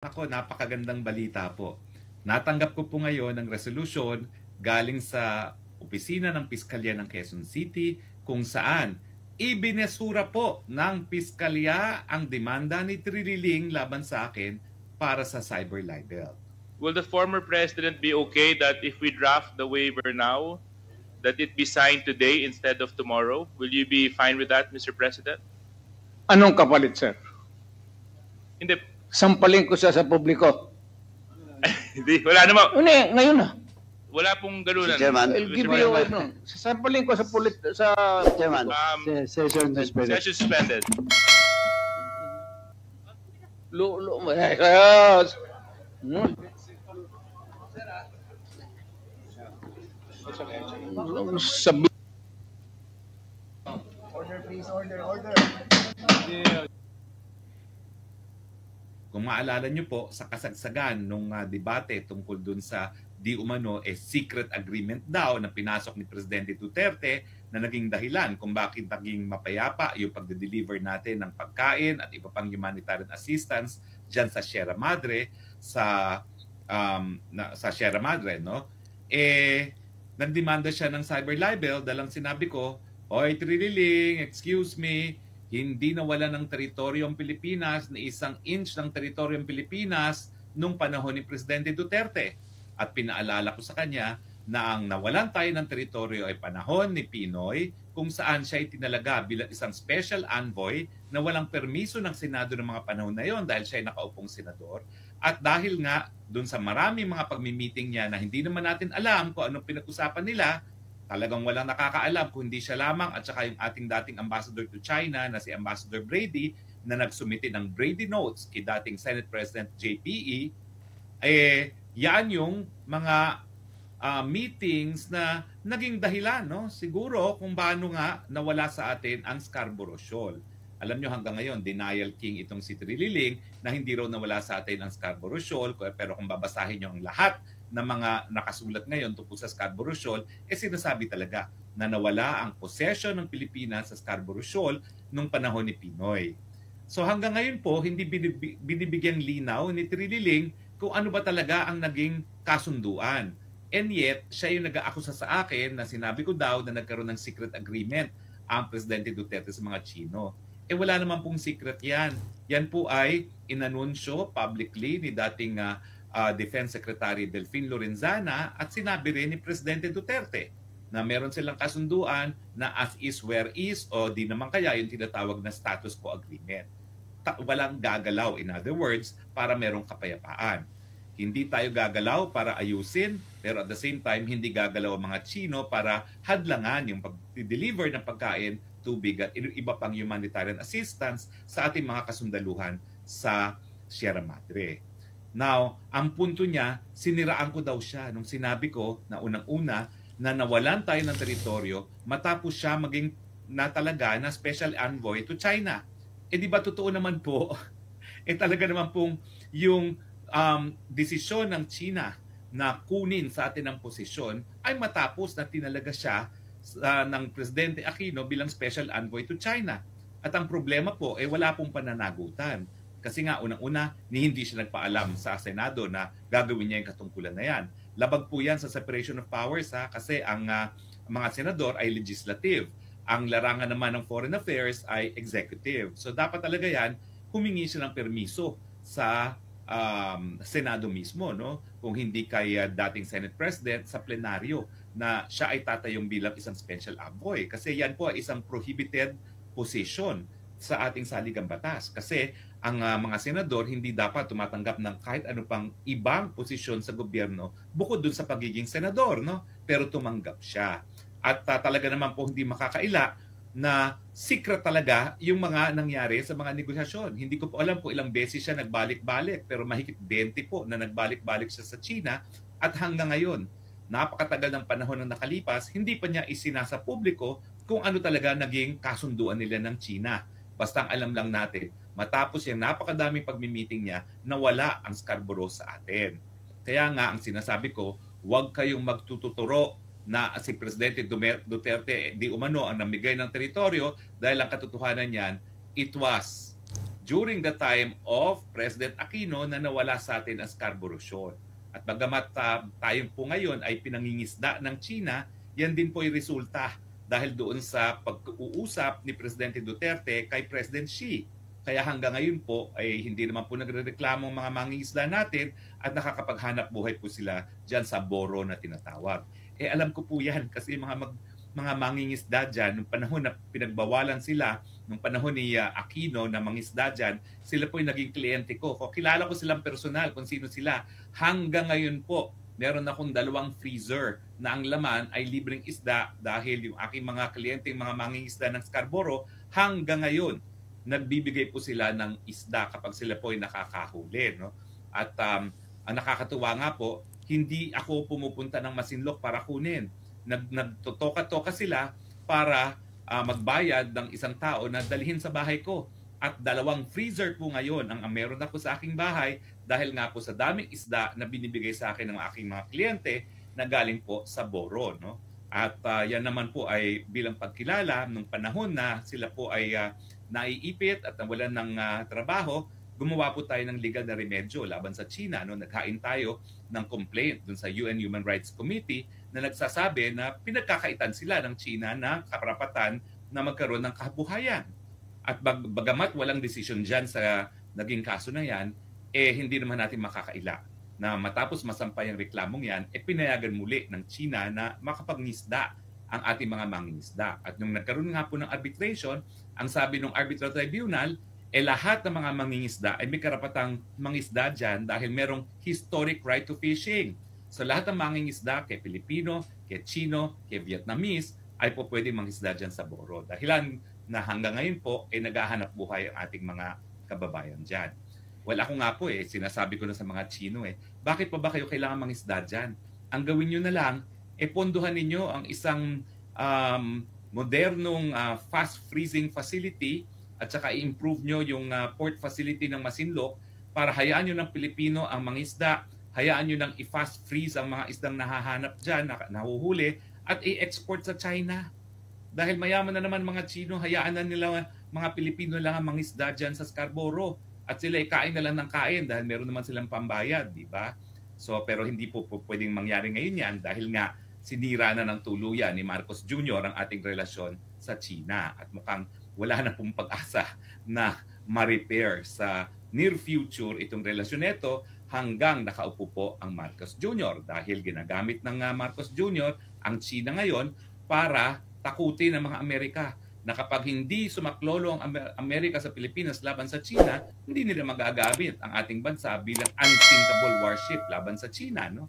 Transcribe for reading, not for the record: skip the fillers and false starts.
Ako, napakagandang balita po. Natanggap ko po ngayon ng resolusyon galing sa opisina ng Piskalya ng Quezon City kung saan ibinesura po ng Piskalya ang demanda ni Trililing laban sa akin para sa cyber libel. Will the former president be okay that if we draft the waiver now, that it be signed today instead of tomorrow? Will you be fine with that, Mr. President? Anong kapalit, sir? Hindi. Sampalin ko siya sa publiko. Hindi. Wala naman. Ngayon na. Wala pong ganunan. Chairman. I'll give you no. Sampalin ko sa Chairman. Session suspended. Session suspended. Sabi Kung maalala nyo po, sa kasagsagan nung debate tungkol dun sa di umano secret agreement daw na pinasok ni Presidente Duterte na naging dahilan kung bakit naging mapayapa yung pagde-deliver natin ng pagkain at iba pang humanitarian assistance dyan sa Sierra Madre, sa Sierra Madre, no? Nagdemanda siya ng cyber libel dahil sinabi ko, "Hoy, Trililing, excuse me, hindi nawala ng teritoryo ang Pilipinas ni isang inch ng teritoryo ang Pilipinas nung panahon ni Presidente Duterte." At pinaalala ko sa kanya na ang nawalan tayo ng teritoryo ay panahon ni Pinoy kung saan siya ay tinalaga bilang isang special envoy na walang permiso ng Senado ng mga panahon na yon dahil siya ay nakaupong senador. At dahil nga dun sa maraming mga pagmi-meeting niya na hindi naman natin alam kung anong pinag-usapan nila, talagang walang nakakaalam kung hindi siya lamang at saka yung ating dating ambassador to China na si Ambassador Brady na nagsumite ng Brady Notes kay dating Senate President JPE, yan yung mga meetings na naging dahilan, no? Siguro kung paano nga nawala sa atin ang Scarborough Shoal. Alam nyo hanggang ngayon, denial king itong si Trililing na hindi raw nawala sa atin ang Scarborough Shoal, pero kung babasahin nyo ang lahat ng mga nakasulat ngayon tungkol sa Scarborough Shoal, sinasabi talaga na nawala ang possession ng Pilipinas sa Scarborough Shoal nung panahon ni Pinoy. So hanggang ngayon po, hindi binibigyang linaw ni Trililing kung ano ba talaga ang naging kasunduan. And yet, siya yung nag-aakusa sa akin na sinabi ko daw na nagkaroon ng secret agreement ang Presidente Duterte sa mga Chino. Wala naman pong secret yan. Yan po ay inanunsyo publicly ni dating Defense Secretary Delfin Lorenzana at sinabi rin ni Presidente Duterte na meron silang kasunduan na as is where is o di naman kaya yung tinatawag na status quo agreement. Walang gagalaw, in other words, para merong kapayapaan. Hindi tayo gagalaw para ayusin, pero at the same time, hindi gagalaw ang mga Chino para hadlangan yung pag-deliver ng pagkain, tubig at iba pang humanitarian assistance sa ating mga kasundaluhan sa Sierra Madre. Now, ang punto niya, siniraan ko daw siya nung sinabi ko na unang-una na nawalan tayo ng teritoryo matapos siya maging natalaga na special envoy to China. Di ba totoo naman po, talaga naman pong yung desisyon ng China na kunin sa atin ang posisyon ay matapos na tinalaga siya ng Presidente Aquino bilang special envoy to China. At ang problema po wala pong pananagutan. Kasi nga unang-una, hindi siya nagpaalam sa Senado na gagawin niya yung katungkulan na yan. Labag po yan sa separation of powers kasi ang mga senador ay legislative. Ang larangan naman ng foreign affairs ay executive. So dapat talaga yan, humingi siya ng permiso sa Senado mismo, no? Kung hindi kay dating Senate President sa plenaryo na siya ay tatayong bilang isang special envoy. Kasi yan po ay isang prohibited position sa ating saligang batas. Kasi ang mga senador hindi dapat tumatanggap ng kahit ano pang ibang posisyon sa gobyerno bukod dun sa pagiging senador, no? Pero tumanggap siya. At talaga naman po hindi makakaila na secret talaga yung mga nangyari sa mga negosasyon. Hindi ko po alam kung ilang beses siya nagbalik-balik, pero mahigit 20 po na nagbalik-balik siya sa China at hanggang ngayon, napakatagal ng panahon na nakalipas, hindi pa niya isinasa publiko kung ano talaga naging kasunduan nila ng China. Basta ang alam lang natin, matapos yung napakadaming pagmi-meeting niya, nawala ang Scarborough sa atin. Kaya nga ang sinasabi ko, huwag kayong magtututuro na si Presidente Duterte di umano ang namigay ng teritoryo dahil ang katotohanan niyan, it was during the time of President Aquino na nawala sa atin ang Scarborough Shoal. At bagamat tayo po ngayon ay pinangingisda ng China, yan din po ay resulta dahil doon sa pag-uusap ni Presidente Duterte kay President Xi. Kaya hanggang ngayon po ay hindi naman po nagrereklamo ang mga mangingisda natin at nakakapaghanap buhay po sila dyan sa boro na tinatawag. Alam ko po yan kasi mga mangingisda dyan, nung panahon na pinagbawalan sila, nung panahon ni Aquino na mangingisda dyan, sila po yung naging kliyente ko. Kilala ko silang personal kung sino sila. Hanggang ngayon po, meron akong 2 freezer na ang laman ay libreng isda dahil yung aking mga kliyente, mga mangingisda ng Scarborough, hanggang ngayon, nagbibigay po sila ng isda kapag sila po ay nakakahuli. No? At ang nakakatuwa nga po, hindi ako pumupunta ng Masinloc para kunin. Nagtotoka-toka sila para magbayad ng isang tao na dalhin sa bahay ko. At 2 freezer po ngayon ang meron ako sa aking bahay dahil nga po sa daming isda na binibigay sa akin ng aking mga kliyente na galing po sa boro. No? At yan naman po ay bilang pagkilala nung panahon na sila po ay naiipit at nawalan ng trabaho, gumawa po tayo ng legal na remedyo laban sa China. No? Naghain tayo ng complaint dun sa UN Human Rights Committee na nagsasabi na pinagkakaitan sila ng China na karapatan na magkaroon ng kabuhayan. At bagamat walang decision dyan sa naging kaso na yan, hindi naman natin makakaila na matapos masampay ang reklamong yan, pinayagan muli ng China na makapangisda ang ating mga mangingisda. At nung nagkaroon nga po ng arbitration, ang sabi ng arbitral tribunal, lahat ng mga mangingisda ay may karapatang mangisda dyan dahil merong historic right to fishing. So lahat ng mangingisda, kay Pilipino, kay Chino, kay Vietnamese, ay po pwedeng mangisda dyan sa boro. Dahilan na hanggang ngayon po ay naghahanap buhay ang ating mga kababayan dyan. Well, ako nga po sinasabi ko na sa mga Chino bakit pa ba kayo kailangan mangisda dyan? Ang gawin nyo na lang, pondohan ninyo ang isang modernong fast freezing facility at saka i-improve nyo yung port facility ng Masinloc para hayaan nyo ng Pilipino ang mangisda, hayaan nyo ng i-fast freeze ang mga isdang nahahanap dyan, nahuhuli, at i-export sa China. Dahil mayaman na naman mga Chino, hayaan na nila mga Pilipino lang ang mangisda dyan sa Scarborough. At sila kain na lang ng kain dahil meron naman silang pambayad, di ba? So, pero hindi po pwedeng mangyari ngayon yan dahil nga sinira na ng tuluyan ni Marcos Jr. ang ating relasyon sa China. At mukhang wala na pong pag-asa na ma-repair sa near future itong relasyon nito hanggang nakaupo po ang Marcos Jr. Dahil ginagamit ng Marcos Jr. ang China ngayon para takutin ng mga Amerika na kapag hindi sumaklolo ang Amerika sa Pilipinas laban sa China, hindi nila magagamit ang ating bansa bilang unsinkable warship laban sa China. No?